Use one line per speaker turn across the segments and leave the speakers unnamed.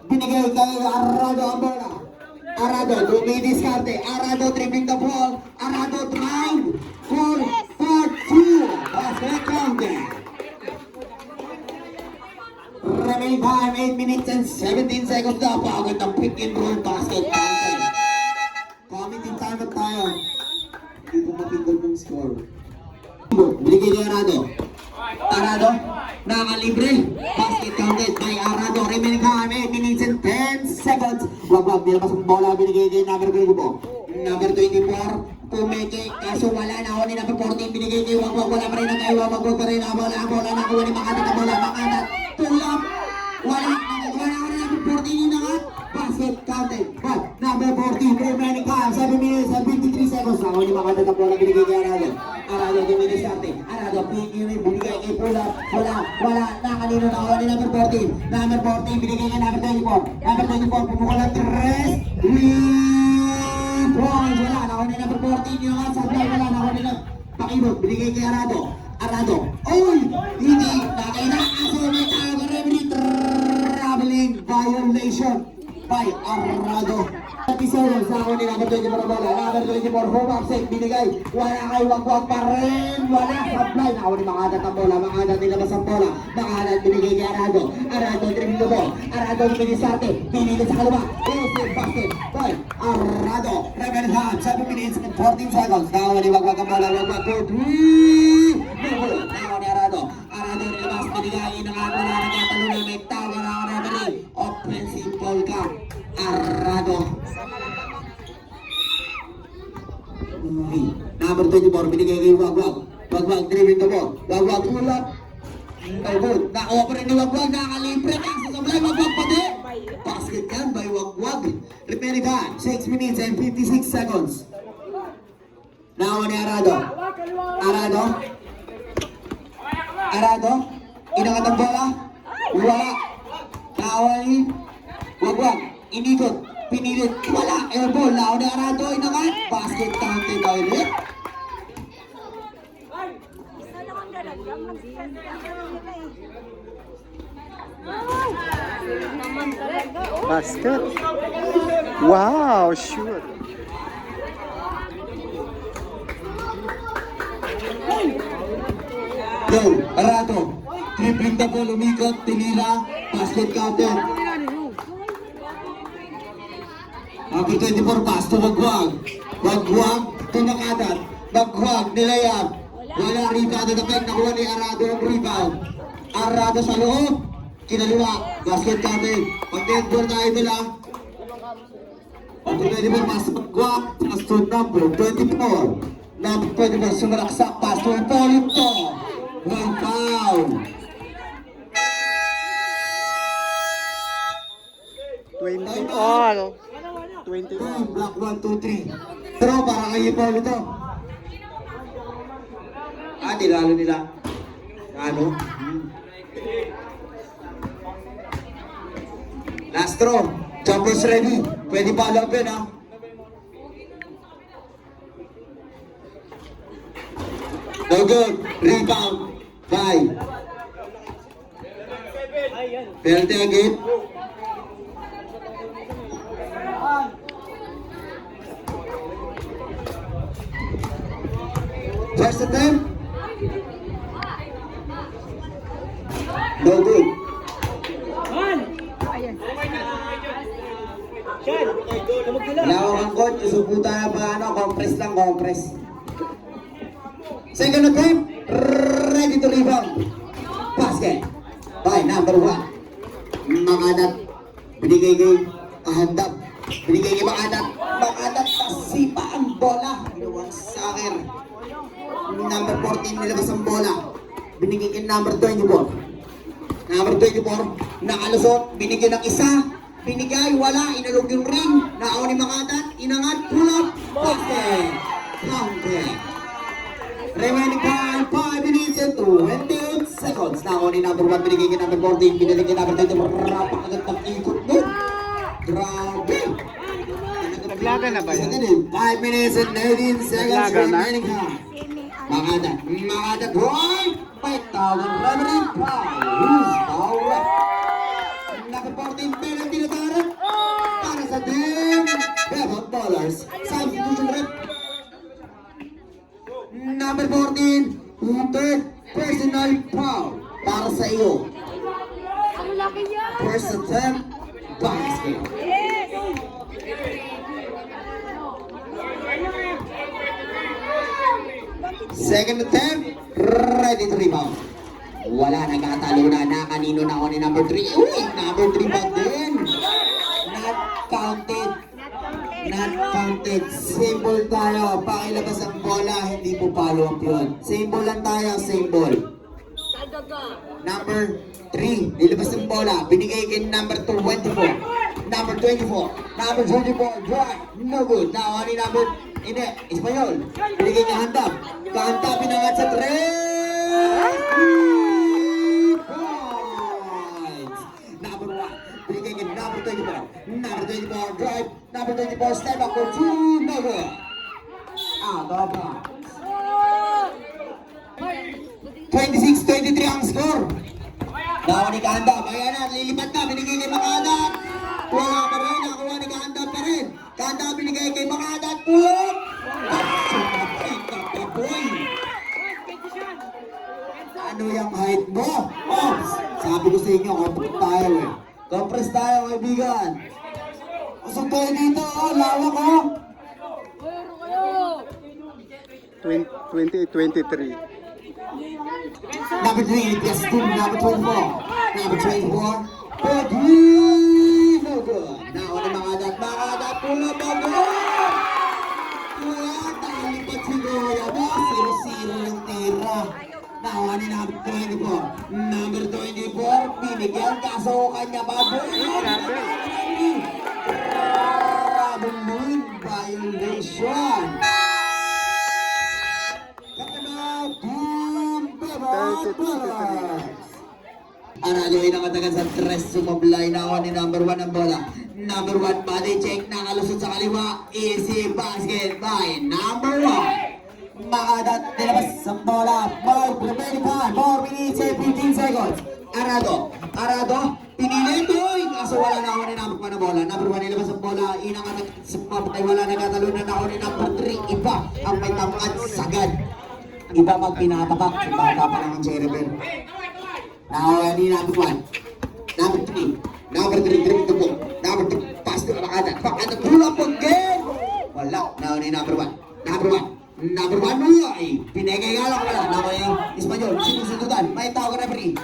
Binigay kay Arado ang bola. Arado, dumidiskarte. Arado dribbling the ball. Arado drive. For 2. Basket counted. Remaining time, 8 minutes and 17 seconds na. Pagod ang pick and roll basket counted. Committing time at tayo. Hindi ko mapindol ng score. Binigay ni Arado. Arado, nakalibre. Basket counted by Arado. Remaining time, 8 minutes and 10 seconds. Wag, nilabas ang bola. Binigay kay number 24. Number 24. Pumeke, kaso wala na ako ni number 14. Binigay kay Wag, wala pa rin ang kay Wag pa rin ang bola. Nakuha ni Makatat ang bola. Makatat, tulap. Wala ako ni number 14 yung nakat. Basket counted by number 14. Remaining time, 7 minutes and 53 seconds. Nakuha ni Makatat ang bola. Binigay kay Arado. Arado, dumidiskarte. Arado, binigay kay Pulap. Wala. Nakanino na ako ni number 14. Number 14, binigay kay number 24. Number 24, pumukul ng 3. 3 points. Wala. Nakuha ni number 14. Yung nga sablay. Wala. Nakuha ni number Pakibot. Binigay kay Arado. Arado. Oy! Hindi. Nakinaakaso. May tawag. Referee. Traveling violation by Arado. 30 seconds na ako ni number 24 bola. Number 24, home upset, binigay. Wala kay Wag pa rin. Wala, supply. Ako ni Makadat ang bola. Makadat nilabas ang bola. Makadat binigay kay Arado. Arado, dribbling the ball. Arado, binisarte. Pinilit sa kaluma. Easy basket by Arado. Reverend hand, 7 minutes and 14 seconds. Ako ni Wag ang bola. Wag for 3. Ako ni Arado. Arado nilabas, binigay. Inangato na nagkatalo na may tawag na referee. Offensive ball ka. Arado. Number 24, binigay kay Wag. Wag, dribbling the ball. Wag, tulap. Ay, good. Nakuha pa rin ni Wag. Nakalibre. Nakasasablay. Wag pa din. Basket yan by Wag. Remaining time, 6 minutes and 56 seconds. Nakuha ni Arado. Arado. Inakat ang bola. Wala. Nakuha ni Wag. Inikot. Pinilit. Wala. Airball. Nakuha ni Arado. Inakat. Basket counted by Rick.
Basket. Wow, sure.
Go, Arado. Dribbling the ball, umikot, tinira, basket counted. Number 24 pass to Wag. Wag to Makadat. Wag, nilayab. Wala rebound na peg, nakuha ni Arado ang rebound. Arado sa loob. Kinaliwa, basket counted. Pag-netball tayo nila. Number 24 pass to Wag. Pass to number 24. Number 24 sumalaksak, pass to Polito. One foul.
20 all. 20 all.
Block 1, 2, 3. Throw para kay Polito. Tinalo nila. Ano? Last throw. Jumpers ready. Pwede pa lang yun, ha? No good. Rebound. Bye. Penalty again. First attempt. No good. Wala akong coach. Isupo tayo pa compress lang, compress. Second attempt. Ready to rebound. Basket. By number 1. Makadat. Binigay kay Kahandap. Binigay kay Makadat. Makadat. Tasipa ang bola. Inuwang sakir. Number 14 nilabas ang bola. Binigay kay number 24. Number 24. Nakalusot. Binigay ng isa. Binigay. Wala. Inalog yung ring. Naaw ni Makadat. Inangat. Pull up. Basket. Counted. Remaining time, 5 minutes and 28 seconds. Nakaw ni number 1, binigay kay number 14, binigay kay number 24, rapakagat ng ikot mo. Grabe!
Naglaga na ba yan?
5 minutes and 19 seconds
Naglaga na?
remaining time. Makadat, right! May tawag referee, foul. Who's foul? Number 14, penalty na tayo. First attempt, basket. Second attempt, ready to rebound. Wala, nagkatalo na kanino na ako ni number 3. Uy, number 3 ba din? Not counted. Not counted. Simple tayo. Pakilabas ang bola, hindi po follow up yun. Same ball lang tayo, same ball. Number 3, nilabas ang bola. Binigay kay number 24. Number 24. Number 24, drive. No good. Now, ano yung number? Hindi, Espanyol. Binigay niya handap. Kahantap, pinangat sa 3. Number 1. Binigay kay number 24. Number 24, drive. Number 24, step back for 2. No good. Out of bounds. 26-23 ang score. Nakuha ni Kahandap. Ayan na, lilipat na. Binigay kay Makadat. Wala pa rin. Nakuha ni Kahandap pa rin. Kahandap binigay kay Makadat. Pulot! Boy! Ano yung height mo? Ops! Sabi ko sa inyo, compress tayo eh. Compress tayo, kaibigan. Usok tayo dito, oh. Lawak, oh.
28-23.
Number 3, yes, team number 24. Number 24, Pedri! No good. Now, ano Makadat, pulo pa good! Wala, talipat si Goya mo. 0-0 yung tira. Now, ano number 24? Number 24, binigyan kaso kanya pa good. Grabing moon violation. Arado ay nakatagal sa tres, sumablay na ako ni number 1 ang bola. Number 1 body check, nakalusot sa kaliwa. Easy basket by number 1. Makadat, nilabas sa bola. Ball, prepare pa. 4 minutes and 15 seconds. Arado, pinili ito. Kaso wala na ako ni number 1 ang bola. Number 1 nilabas ang bola. Inangat sa papatay, wala nagkatalunan ako ni number 3. Iba ang may tamad sagad. Iba pag pinatabak, bata pa lang ang Cherubel. Now, ni number 1. Number 3. Number 3, dribble the ball. Number 2, pass to Makadat. Makadat, pull up again! Wala. Now, ni number 1. Number 1 mula eh. Pinagayala ko wala. Now, Espanyol, sinusundutan. May tawag ka referee.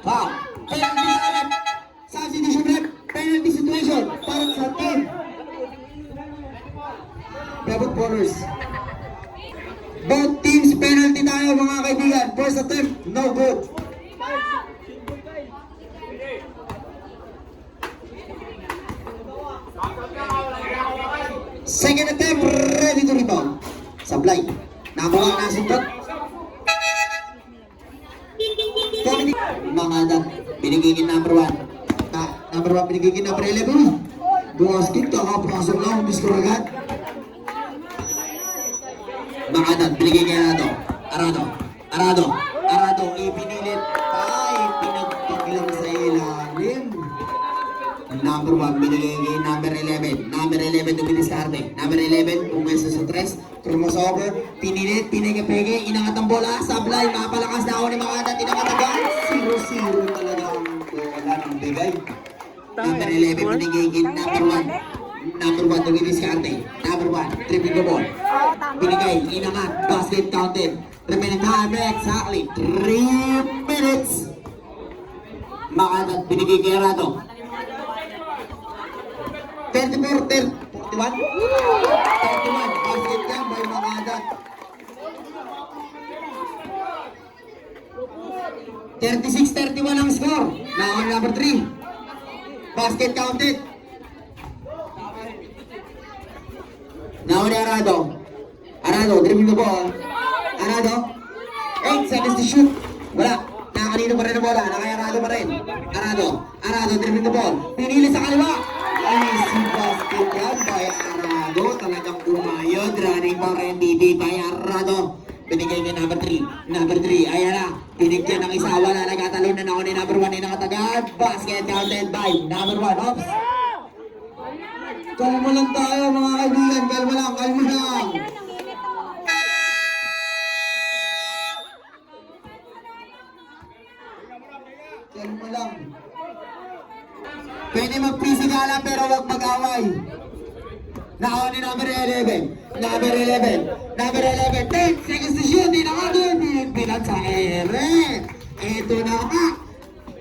Foul. Penalty sa substitution ref. Penalty situation. Para sa team. Pivot ballers. Both teams penalty tayo mga kaibigan. First attempt, no good. Second attempt, ready to rebound. Sablay. Number 1 nasundot. Makadat. Binigay kay number 1. Number 1 binigay kay number 11. Basket, kakapasok lang. Biskor agad. Makadat, binigay kay Arado, ipinilit. Ay, pinagpaglang sa ilalim. Number 1, binigay kay number 11. Number 11, dumidiskarte. Number 11, pumesa sa 3. Crossover, pinilit, pinigay-pigay, inangat ang bola, sablay, mapalakas na ako ni Makadat, inangat agad. 0-0 talaga ang bola ng bigay. Number 11, binigay kay number 1. Number 1, dumidiskarte. Number 1, tripping the ball. Binigay, inangat, basket counted. Remaining time, exactly 3 minutes. Makadat, binigay kay Arado. 34, 41. 31, basket yan by Makadat. 36-31 ang score. Now on number 3. Basket counted. Now on Arado, dribbling the ball. Arado, 8 seconds to shoot. Wala. Nakakanino pa rin ang bola. Nakayarado pa rin. Arado, dribbling the ball. Pinili sa kaliwa. Easy basket yan by Arado. Talagang umayod. Running for MVP by Arado. Binigay niya number 3. Number 3, ayan na. Binigyan ng isa. Wala. Nagkatalunan ako ni number 1 ay nakatagad. Basket counted by number 1. Oops. Kalma lang tayo mga kaibigan. Kalma lang. Kalma lang. Pwede mag-physicalan pero huwag mag-away. Nakaw ni number 11. Number 11. Number 11. 10 seconds to shoot. Di na ka doon. Pinagpinan sa ere. Ito na ka.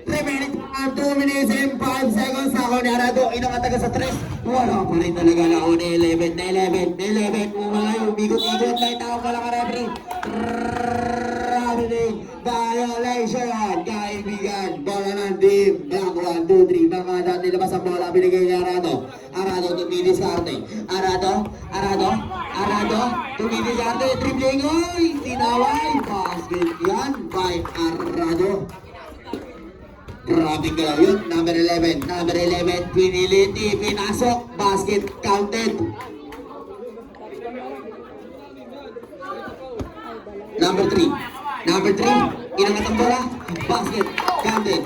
Remaining 2 minutes and 5 seconds. Ako ni Arado. Inakataga sa 3. Wala pa rin talaga na ako ni 11. Na 11. Na 11. Umalayo. Bigot-igot. May tao pala ka referee. Violation. Kaibigan. Bola ng team. Black 1, 2, 3. Mga dati nilabas ang bola. Binigay ni Arado. Arado tumidiskarte. Arado. Tumidiskarte. Dribbling. Oy! Tinaway. Basket yan by Arado. Grabe ka yun. Number 11. Number 11. Piniliti. Pinasok. Basket counted. Number 3. Number 3. Inangat ang bola. Basket counted.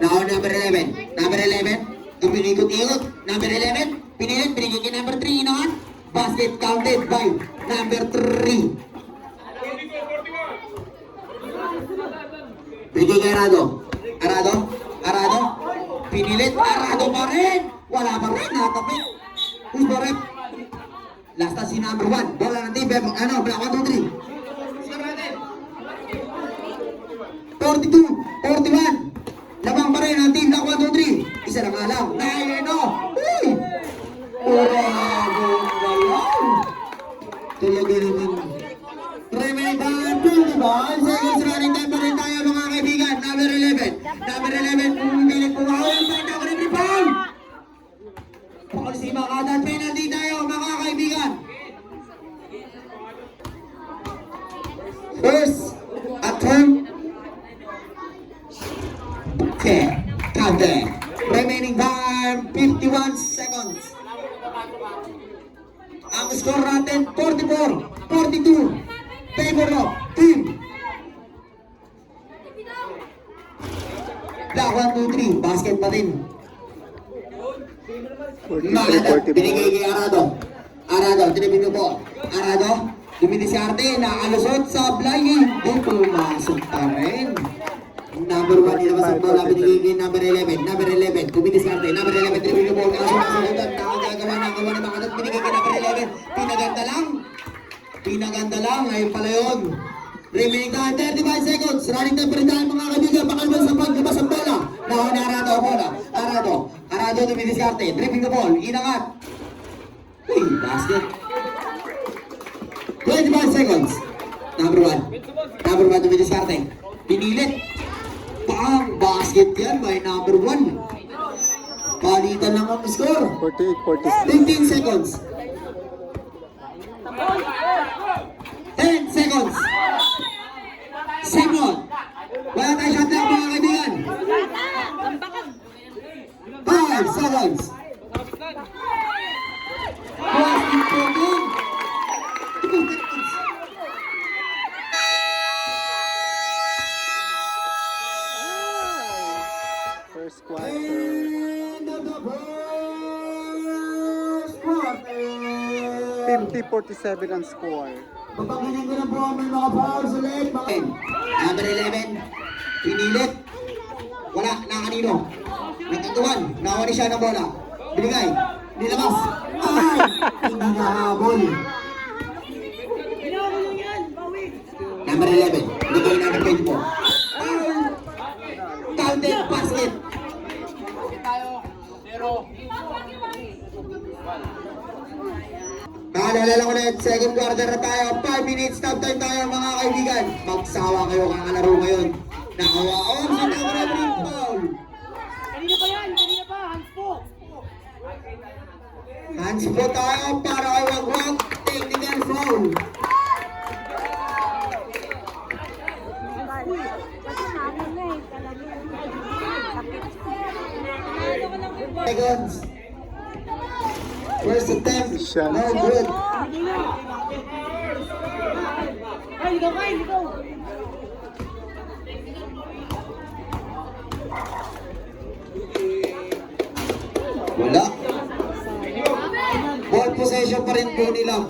Now number 11. Number 11. Tuminikot-ikot. Number 11. Pinilit. Binigay kay number 3. Inangat. Basket counted by number 3. Binigay kay Arado. Arado. Pinilit. Arado pa rin. Wala pa rin. Nakapit. Who's the rep? Last na si number 1. Bola ng team. Black 1, 2, 3. 42. 41. Labang pa rin ang team. Black 1, 2, 3. Isa lang alam. Naino. Uy! Urago ba yan? Talaga naman. Remaining time. 25 seconds running time pa rin tayo mga kaibigan. Number 11. Number 11. Pumilit po ako. Number 3 foul. Paul si Makata. Penalty tayo mga kaibigan. First attempt. Okay. Counter. Remaining time 51 seconds. Ang score natin 44-42. Favor of team. Black 1, 2, 3. Basket pa rin. Binigay kay Arado. Tinipin po. Arado, dumidiskarte, nakalusot sa flying. Pumasok pa rin. Number 1, nilabas ang bola, binigay kay number 11. Number 11, dumidiskarte. Number 11, tinipin po. Nakasunod-sunod. Nakagagawa ng mga binigay kay number 11. Pinaganda lang. Ngayon pala yun. Remaining time, 35 seconds. Running time pa rin tayo mga kaibigan. Pakalman sa paglabas ang bola. Nahon ni Arado ang bola. Arado dumidiskarte. Dribbling the ball. Inangat. Uy, basket. 25 seconds. Number 1 dumidiskarte. Pinilit. Pang basket yan by number 1. Palitan lang ang score.
48-46.
15 seconds. 10 seconds. Simon. Wala tayo shot lang mga kaibigan. 5 seconds. Basket po din. 2 seconds.
First quarter.
End of the first quarter.
50-47 ang score.
Papanginin ko na po ang may mga fouls ulit. Number 11. Pinilit. Wala. Nakanino. Nagkatuan. Nawari siya ng bola. Binigay. Nilabas. Ay! Hindi nahabol. Number 11. Binigay number 24. Foul. Counted basket. Naalala lang ulit, second quarter na tayo. 5 minutes stop time tayo mga kaibigan. Magsawa kayo kakalaro ngayon. Nakawaon sa number 3 foul.
Kanina pa yan, hands po.
Hands po tayo para kay Wagwag. Technical foul. Seconds. First attempt. No good.
Ay, ikaw.
Wala. Ball possession pa rin po nila.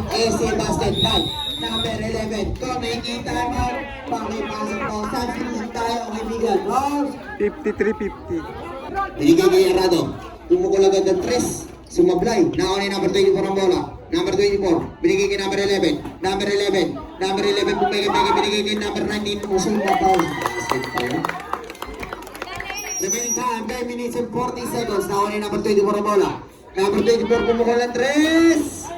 at AC basket line. Number 11, kung nakikita mo, pakipasok mo. Substitution tayo, kaibigan. Rose.
53-50.
Binigay kay Arado. Tumukol agad ng 3. Sumablay. Nakuha ni number 24 ang bola. Number 24. Binigay kay number 11. Number 11. Number 11 bumigay-bigay. Binigay kay number 19. Musul na foul. Basket pa yun. Remaining time, 9 minutes and 40 seconds. Nakuha ni number 24 ang bola. Number 24 pumukol ng 3.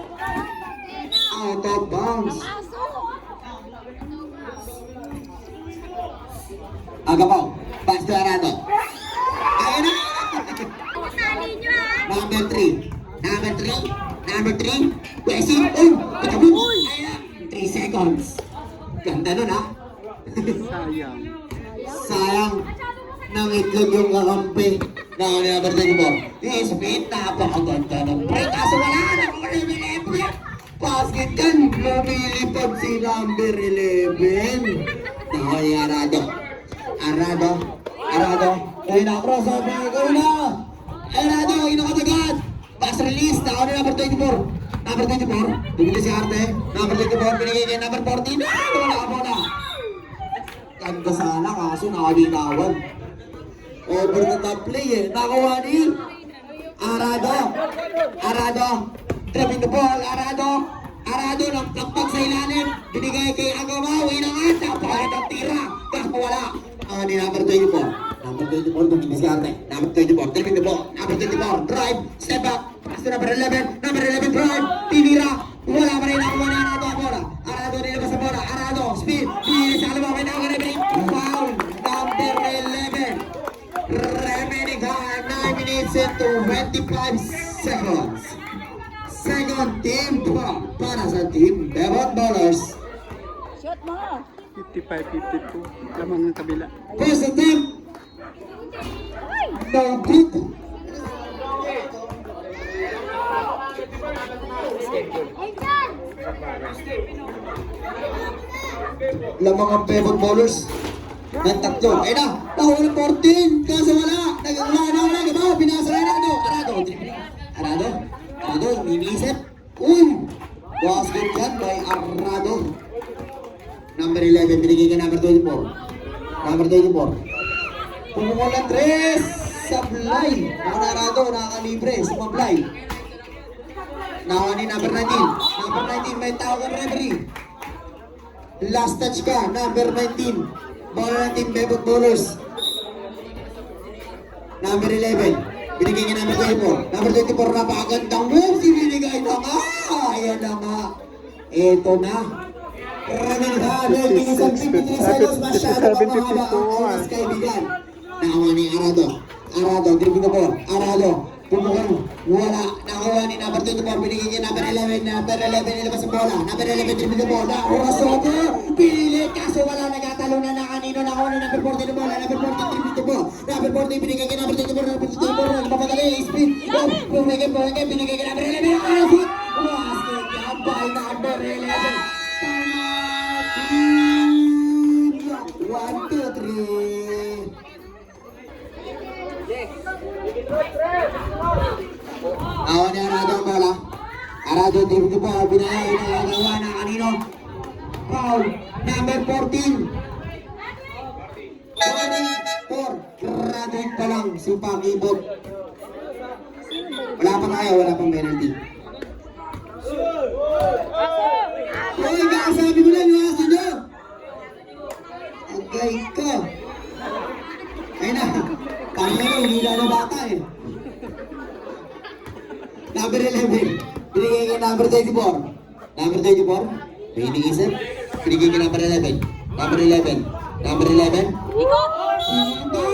Out of bounds. Agapaw. Pass to Arado. Ayun na! Number 3. Number 3. Number 3. Wesley. Uy! Ayun na. 3 seconds. Ganda nun ha.
Sayang.
Sayang. Nangitlog yung kakampi. Number 24. Speed. Napakaganda ng break. Kaso wala na. Basket kan. Lumilipad si number 11. Nakoy Arado. Arado. Ayun na. Crossover. Ikaw na. Arado. Inakatagat. Pass release. Nakoy ni number 24. Number 24. Bumili si Arte. Number 24. Binigay kay number 14. Wala ka muna. Ganda sana kaso nakabinawan. Over the top play eh. Nakuha ni Arado. Dribbling the ball. Arado ng takpag sa ilalim. Binigay kay Agawaw. Inangat. Napakaganda ng tira. Kaso wala. Ni number 24. Number 24. Bumili si Arte. Number 24. Dribbling the ball. Number 24. Drive. Step back. Pass to number 11. Number 11 drive. Tinira. Wala pa rin nakuha ni Arado ang bola. Arado nilabas ang bola. Arado. Speed. Pinili sa alabaw. May nakaribig. Foul. Number 11. Remaining time, 9 minutes and 25 seconds. Second team foul para sa team Devon Ballers.
55-52. Lamang ng kabila.
First attempt. No good. Lamang ang Devon Ballers. Ng tatlo. Ayun na. Nakuha ng 14. Kaso wala. Nagawa. Pinasa na Arado. Iniisip. Basket dyan by Arado. Number 11. Binigay ka number 24. Number 24. Pumukol ng 3. Sablay. Nakuha Arado. Nakakalibre. Sumablay. Nakuha ni number 19. Number 19. May tawag ang referee. Last touch ka. Number 19. Bola ng team Devon Ballers. Number 11. Binigay niya number 24. Number 24 napakagandang moves. Ibinigay na nga. Ayan na nga. Ito na. Remaining isang 53 seconds. Masyado pa mahaba ang oras kaibigan. Nakawa ni Arado. Dribbling the ball. Arado. Pumukul. Wala. Nakawa ni number 24. Binigay niya number 11. Number 11 nilabas ang bola. Number 11 dribbling the ball. Nakawa Soto. Pilit. Kaso wala. Nagkatalo na na kanino. Nakawa ni number 14 the bola. Number 14 dribbling the ball. Number 14 binigay kay number 24. Number 24. Nagpapadali. Speed. Bumigay. Binigay kay number 11. Basket. Yan by number 11. Tama. 1, 2, 3. Awan ni Arado ang bola. Arado dribbling the ball. Binayay na nagawa na kanino. Foul. Number 14. 24. Graduate pa lang si Pakibot. Wala pa tayo. Wala pang penalty. Uy, kakasabi mo lang yung asin na. Agay ka. Ayun na. Tangina, hindi na bata eh. Number 11. Binigay kay number 24. Number 24. May iniisip. Binigay kay number 11. Number 11. Number 11. Ito.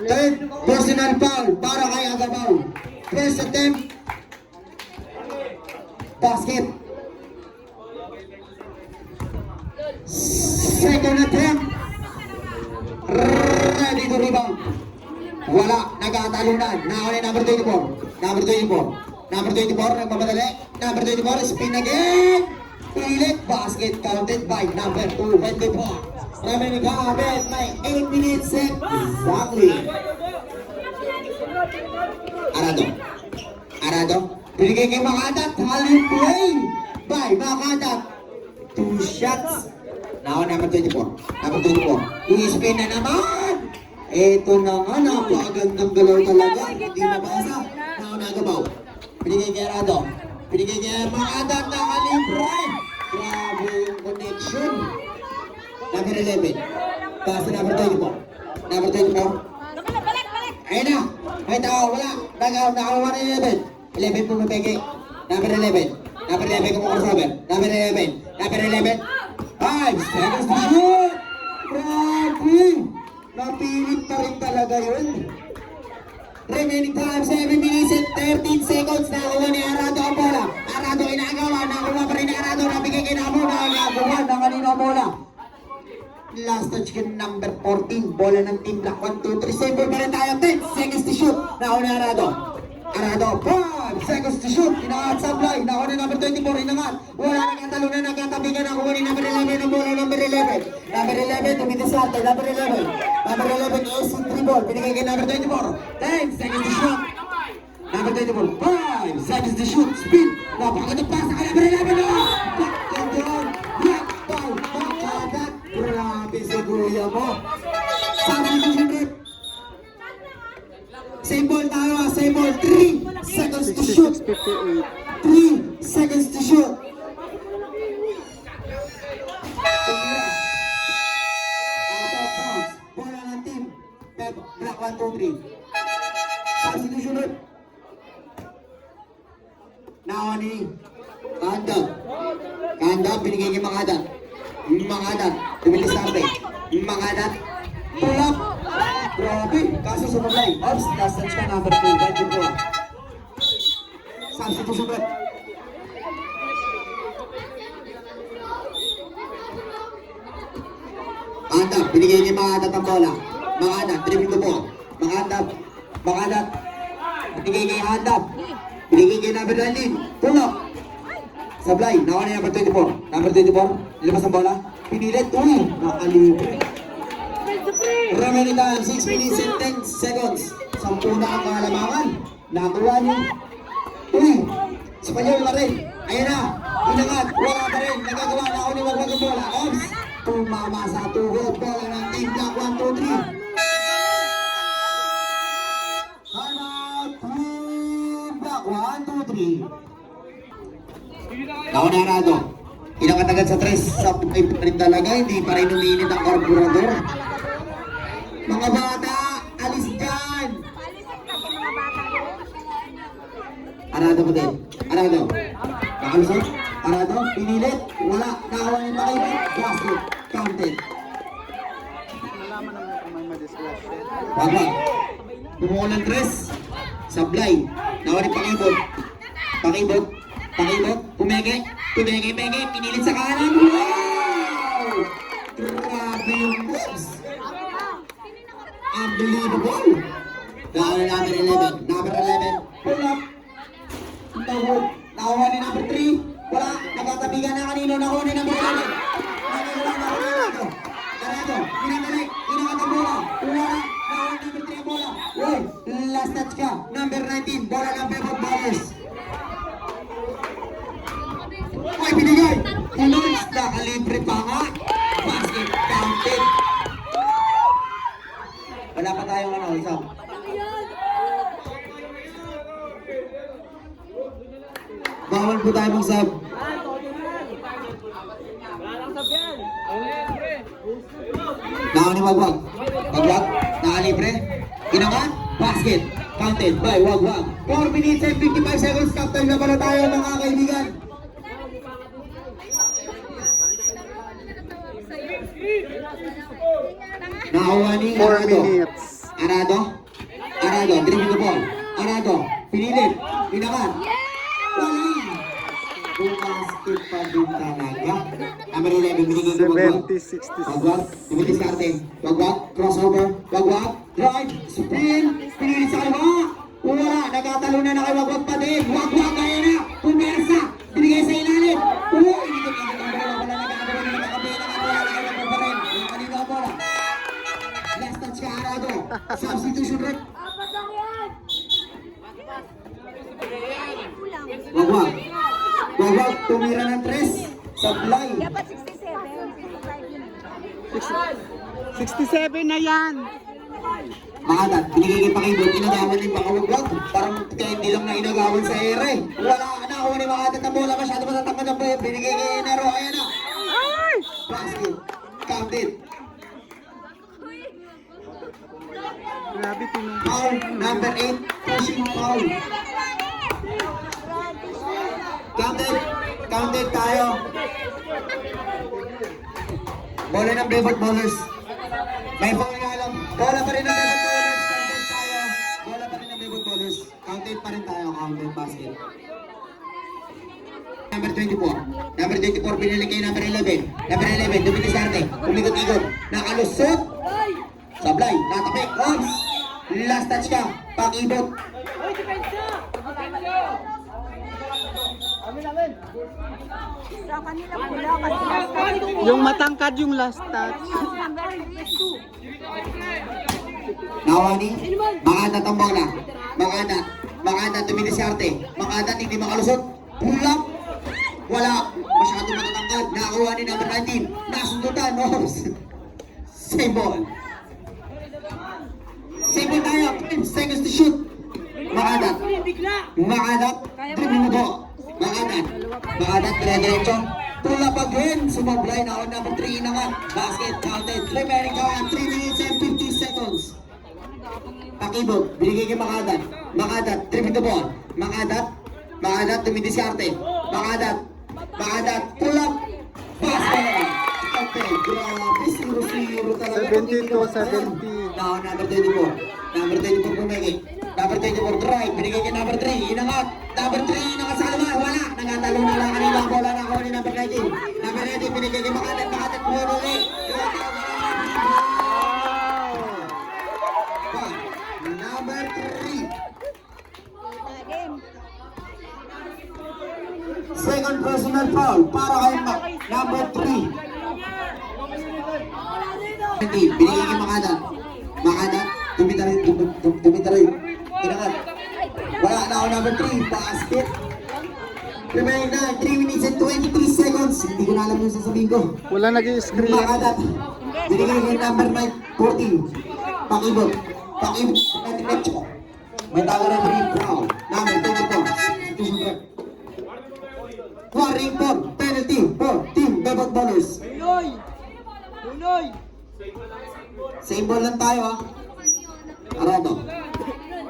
Third personal foul para kay Agabaw. First attempt. Basket. Second attempt. Ready to rebound. Wala, nagkatalunan. Nakawala number 24. Number 24. Number 24, nagmamadali. Number 24, spin again. Pilit, basket counted by number 24. Remaining habit, may 8 minutes exactly. Arado. Arado. Binigay kay Makadat. Halip play by Makadat. 2 shots. Now, number 24. Number 24. I-spin na naman. Ito na nga, napakagandang galaw talaga. Hindi mabasa. Now, Nagabaw. Binigay kay Arado. Binigay kay Makadat na kalibre. Grabe yung connection. Number 11. Pass to number 24. Number 24. Ayun na. May tao, wala. Nakawa na 11. 11 pumipigay. Number 11. Number 11 kumakrossover. Number 11. Number 11. 5 seconds to shoot. Grabe. Napilit pa rin talaga yun. Remaining time, 7 minutes and 13 seconds. Nakuha ni Arado ang bola. Arado inagawa. Nakuha pa rin ni Arado. Nabigay kay Namo. Nakakuha ng kanino ang bola. Last touch ka number 14. Bola ng Team Black. 1, 2, 3. Same ball pa rin tayo. 10 seconds to shoot. Nakuha ni Arado. Arado. 5 seconds to shoot. Inangat sablay. Nakuha ni number 24. Inangat. Wala nagkatalunan. Nagkatabigan. Nakuha ni number 11. Ang bola number 11. Number 11. Tumitisante. Number 11. Number 11 is 3 ball. Pinigay kay number 24. 10 seconds to shoot. Number 24. 5 seconds to shoot. Spin. Napakagandang pasa kay number 11. Bakagandang. Black ball. Bakagat. Grabe sa kuya mo. Sabi ko yung same ball tayo. Same ball. 3 seconds to shoot.
58.
3 seconds to shoot. Out of bounds. Bola ng team. Black 1, 2, 3. Substitution rep. Nawa ni Kandab. Kandab binigay kay Makadat. Makadat. Tumilis natin. Makadat. Pull up. Grabe. Kaso sumablay. Ops. Last touch ka number 2. Right to go. Substitution rep. Makadat. Binigay kay Makadat ang bola. Makadat. Dribbling to ball. Makadat. Makadat. Binigay kay Handap. Binigay kay number 19. Pull up. Sablay. Nakuha ni number 24. Number 24. Nilabas ang bola. Pinilit. Uy. Nakalibre. Remaining time. 6 minutes and 10 seconds. 10 na ang kalamangan. Nakuha niyo. Uy. Spanyol na rin. Ayan na. Inangat. Wala pa rin. Nagagawa na ako ni Wagwag ang bola. Ops. Tumama sa tuhod. Bola ng Team Black. 1, 2, 3. Timeout. Team Black. 1, 2, 3. Nauna Arado. Inangat sa 3. Sa pipay pa rin talaga. Hindi pa rin uminit ang karburador. Mga bata. Alis dyan. Arado mo din. Arado. Nakalusot. Arado. Pinilit. Wala. Nakawa yung makinig. Basket. Counted.
Nalaman naman kung may madisgrasya.
Wagwag. Pumuha ng 3. Sablay. Nawa rin pakibot. Pakibot. Pakibot. Pumege. Pumege. Pege. Pinilit sa kanan. Wow! Grabe yung moves. Unbelievable. Nakuha ni number 11. Number 11. Pull up. Tawag. Nakuha ni number 3. Wala. Nagkatabigan na kanino. Nakuha ni number 11. Arado. Pinadalik. Inangat ang bola. Wala. Nakuha ni number 3 ang bola. Uy. Last touch ka. Number 19. Bola ng Pepot Ballers. Uy, binigay. Tuloy. Nakalibre pa nga. Basket counted. Wala pa tayong ano, isang. Bawal po tayo mag-sub. Nakawani Wagwag. Wagwag, nakalibre. Inaman, basket. Counted by Wagwag. 4 minutes and 55 seconds. Stop time na pala tayo mga kaibigan. Nakawani
4
Arado.
minutes.
Arado. Arado, dribble the ball. Arado, pinilit. Inaman. Wala. Bumasket pa din talaga. Number 11, binigay ko Wagwag.
70-66.
Wagwag, dumitis karte. Wagwag, crossover. Wagwag, drive, spin. Pinilit sa kaliwa. Wala, nagkatalo na kay Wagwag pa din. Wagwag, kaya na. Pumersa. Binigay sa ilalim. Hindi ko wala nagkakaroon na nakabila. Wagwag pa rin. Yung kanina ang bola. Last touch ka, Arado. Substitution rep. Wagwag. Wagwag, tumira ng 3. Sablay.
Dapat 67.
67 na yan.
Makadat, binigay kay Pakibot, inagawan din Pakawagwag. Parang kaya hindi lang na inagawan sa ere. Wala na, ako ni Makadat ang bola, masyado matatangkad ang bola. Binigay kay Nero, ayan na. Basket, counted.
Grabe, tinong.
Foul, number 8, pushing foul. Counted, counted tayo. Bola ng Brevard Bowlers. May foul nga lang. Bola pa rin ng Brevard Bowlers. Counted tayo. Bola pa rin ng Brevard Bowlers. Counted pa rin tayo. Counted basket. Number 24. Number 24 pinili kay number 11. Number 11, dumilisarte. Umikot-ikot. Nakalusot. Sablay. Natapik. Ops. Last touch ka. Pakibot.
Hoy, depensa!
Sa kanila pula kasi last time.
Yung matangkad yung last touch.
Number 52.
Nawani. Makadat ang bola. Makadat. Makadat dumilisarte. Makadat hindi makalusot. Pull up. Wala. Masyado matatangkad. Nakakuha ni number 19. Nasundutan. Ops. Same ball. Same ball tayo. 10 seconds to shoot. Makadat.
Bigla!
Makadat. Dribble mo po. Makadat. Makadat. Dire-diretso. Pull up again. Sumablay na on number 3 naman. Basket counted. Remaining count. 3 minutes and 50 seconds. Pakibot. Binigay kay Makadat. Makadat. Dribble the ball. Makadat. Makadat. Dumidiskarte. Makadat. Makadat. Pull up. Basket. Okay. Grabe. 0-0 talaga.
72-70.
Now, number 24. Number 24 pumigit. Number 24 drive. Binigay kay number 3. Inangat. Number 3. Inangat sa alaman. Wala. Nagatalo na lang kanina ang bola na ni number 19. Number 19. Binigay kay Makadat. Makadat. Muli. Number 3.
Game.
Second personal foul. Para kay number 3. Binigay kay Makadat. Makadat. Dumita rin. Inangat. Wala na ako number 3. Basket. Remaining na 3 minutes and 23 seconds. Hindi ko na alam yung sasabihin ko.
Wala nag-i-screen.
Makadat. Binigay kay number 14. Pakibot. Pakibot. Diretso. May tago na rin. Foul. Number 24. Substitution rep. Warring for penalty for Team Bebot Bowlers.
Tuloy! Tuloy!
Same ball lang tayo ha. Arado.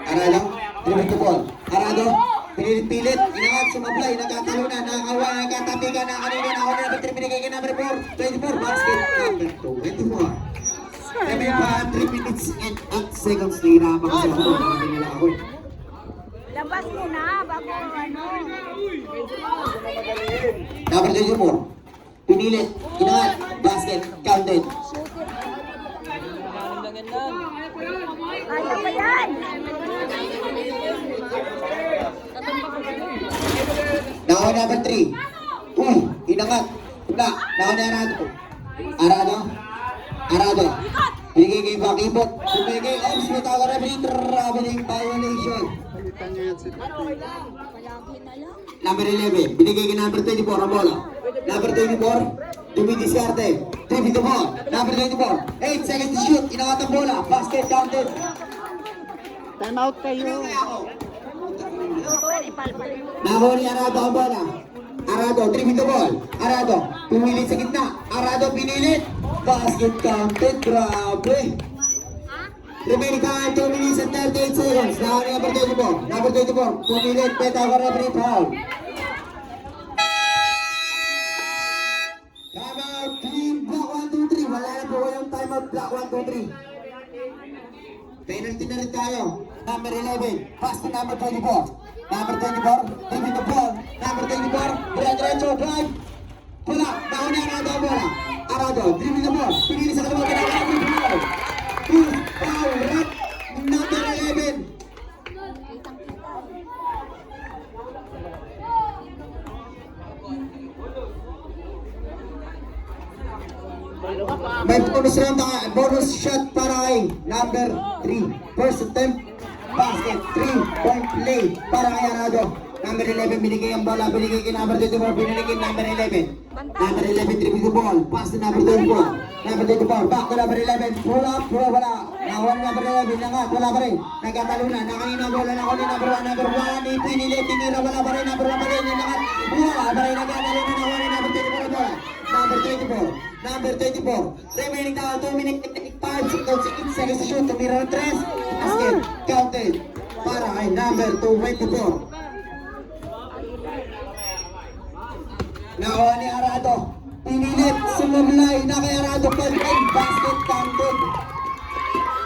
Arado. Dribble the ball. Arado. Pinilit-pilit. Inangat. Sumablay. Nagkatalo na. Nakakawa. Nagkatapigan na. Kanina na ako na number 3. Binigay kay number 4. 24. Basket. Number 24. Kami pa 3 minutes and 8 seconds. Nahirapan ko sa ako. Nakakita nila ako.
Labas mo na bago ano.
Number 24. Pinilit. Inangat. Basket. Counted.
Kaya pa yan.
Nakaw number 3. Inangat. Wala. Nakaw na Arado. Arado. Arado. Binigay kay Bakibot. Binigay kay Ops. Matawa na rin. Traveling violation.
Nakita nyo yan si Tati.
Palagi na lang.
Number 11. Binigay kay number 24. Ang bola. Number 24. Dumidiskarte. Dribble the ball. Number 24. 8 seconds to shoot. Inangat ang bola. Basket counted.
Time out kayo.
Pinangay ako.
Ipalpal mo.
Nahuli Arado ang bola. Arado, dribble the ball. Arado, pumilit sa gitna. Arado pinilit. Basket counted. Grabe. Remaining time 2 minutes and 38 seconds. Now number 24. Number 24. Pumilit. Peta referee foul. Timeout. Clean. Block 1, 2, 3. Wala na po kayong timeout. Block 1, 2, 3. Penalty na rin tayo. Number 11. Pass to number 24. Number 24. Take the ball. Number 24. Diretso. Drive. Wala. Nauna ang Arado ang bola. Arado. Dribble the ball. Pinili sa kalimutan ng Arado. Foul. Red. Number 11. May bonus shot para kay number 3. First attempt, basket, 3-point play para kay Arado. Number 11, binigay ang bola, binigay kay number 24, binigay kay number 11. Number 11, dribble the ball, pass to number 24. Number 24, back to number 11, pull up, wala. Nakuha ni number 11, langat, wala pa rin. Nagkatalo na, nakanina bola, nakuha ni number 1, ipinili, tinira, wala pa rin, number 1 pa rin, langat, wala pa rin, nagkatalo na, nakuha ni number 24 bola. Number 24, number 24, remaining now 2 minutes 5 seconds, 6 seconds to shoot, tumira ng 3, basket, counted, para kay number 24. Nakuha ni Arado, pinilit, sumulay na kay Arado, basket, counted.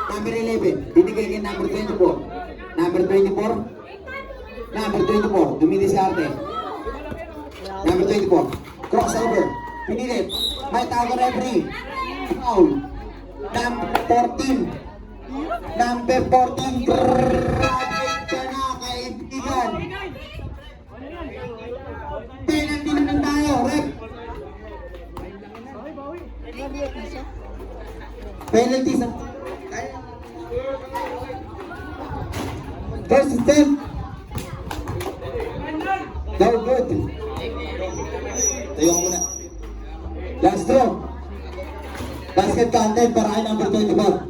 Number 11, binigay kay number 24, number 24, number 24, dumidiskarte. Number 24, crossover. Pinilit, may tago referee, foul, number 14, number 14, grabe ka na kaibigan. Penalty naman tayo, ref. Penalty sa... First attempt. No good. Tayo ka muna. Last throw. Basket counted para kay number 24.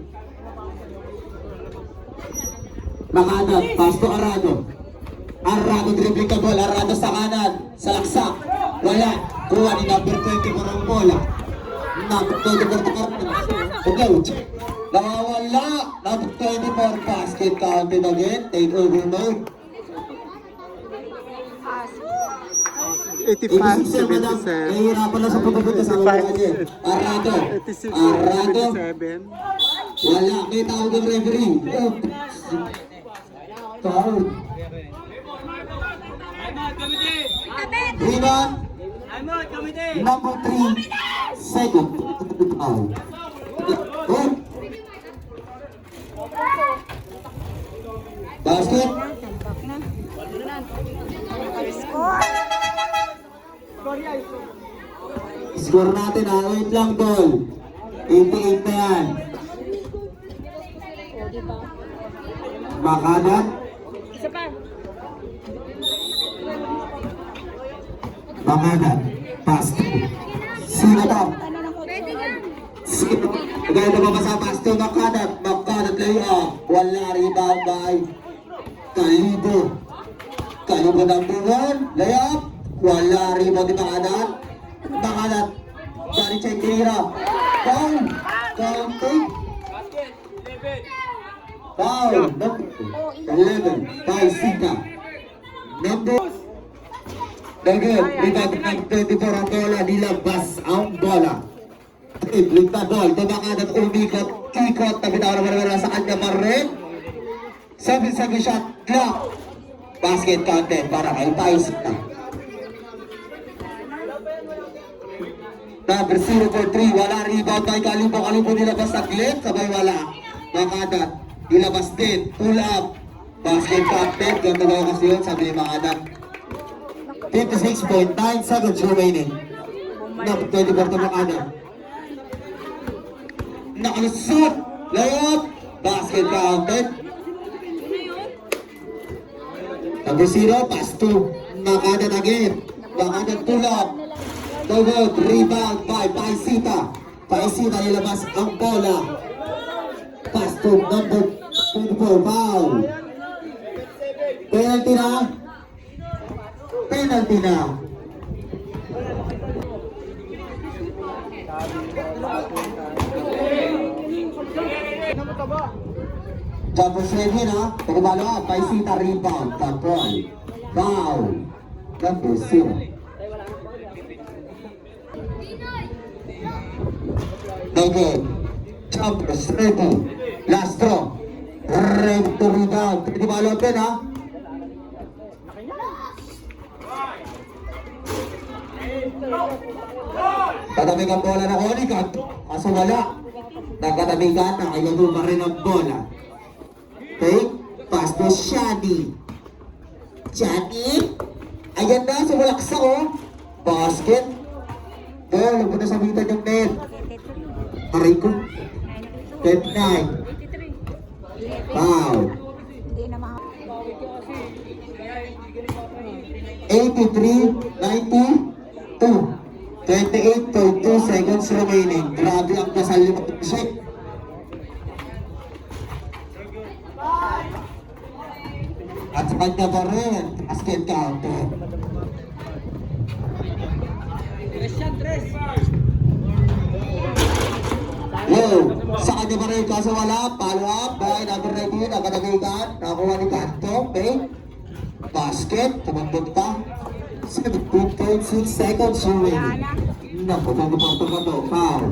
Makadat, pass to Arado. Arado dribbling ka ball, Arado sa kanan, sa laksak. Wala. Kuha ni number 24 ang bola. Number 24 to corner. Okay. Nawawala. Number 24 basket counted again. Take over mode.
85, 77.
Nahihirapan na sa pagpupunta sa mga niya. Arado.
86,
Arado.
77.
Wala. May tawag ng referee. Foul. Rebound. Number 3. Second. Foul. Good. Basket. Score natin ha. Wait lang, Tol. 88 na yan. Makadat.
Isa pa.
Makadat. Pass. Sino to?
Pwede nga.
Sino? Agad na ba sa pass to Makadat? Makadat layoff. Wala rebound by Kalibo. Kalibo number 1. Layoff. Wala rebound ni Makadat. Makadat. Dari check tira. Foul. Counting. Foul. Number 11. By Sita. Number Dagel, rebound ng 24 ang bola, nilabas ang bola. Dribbling na ball, Makadat umikot, ikot, nabitaw na wala sa kanya pa rin. 7-7 shot, clock. Basket counted para kay Paisita. Number 0 for 3, wala rebound kay Kalibo. Kalibo nilabas saglit, sabay wala. Makadat, nilabas din, pull up. Basket counted, ganda ba kasi yun, sabi ni Makadat. 56.9 seconds remaining. Number 24 to Makadat. Nakalusot, layup, basket counted. Number 0, pass to Makadat again. Makadat pull up. Good, rebound by Paisita. Paisita nilabas ang bola. Pass to number 24, foul. Penalty na. Penalty na. Jumper seven ha. Pagkabalo ha. Paisita rebound. Tampol. Foul. Number 0. Okay. Jumper seven. Last draw. Ready to rebound. Pagkabalo din ha. Katabing ang bola na Onikat. Kaso wala. Nagkatabigan na ayaw pa rin ang bola. Okay, pass to Shani. Shani. Ayan na, sumalaksak oh. Basket. Goal, huwag mo na sabitan yung net. Aray ko. 29. Foul. 83-92. 28.2 seconds remaining. Grabe ang kasal yung shot. At sa kanya pa rin, basket counter. Yo, sa kanya pa rin, kaso wala, follow up, by number 19, nagkatagigan, nakuha ni Kanto, okay? Basket, tumambot pa. 17.6 seconds remaining. Naku, pagpapato ka to, foul.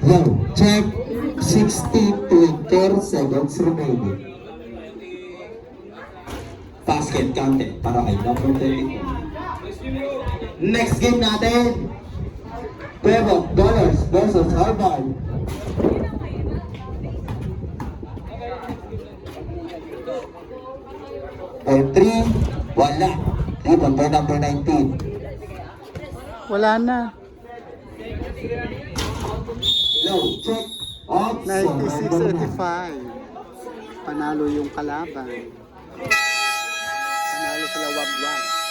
Yo, check. 16.4 seconds remaining. Basket counted para kay number 34. Next game natin. Pueblo Dollars versus Harvard. Or 3, wala. Rebound by number 19.
Wala na.
Low, check. Off.
96-85. Panalo yung kalaban. Panalo sila wag-wag.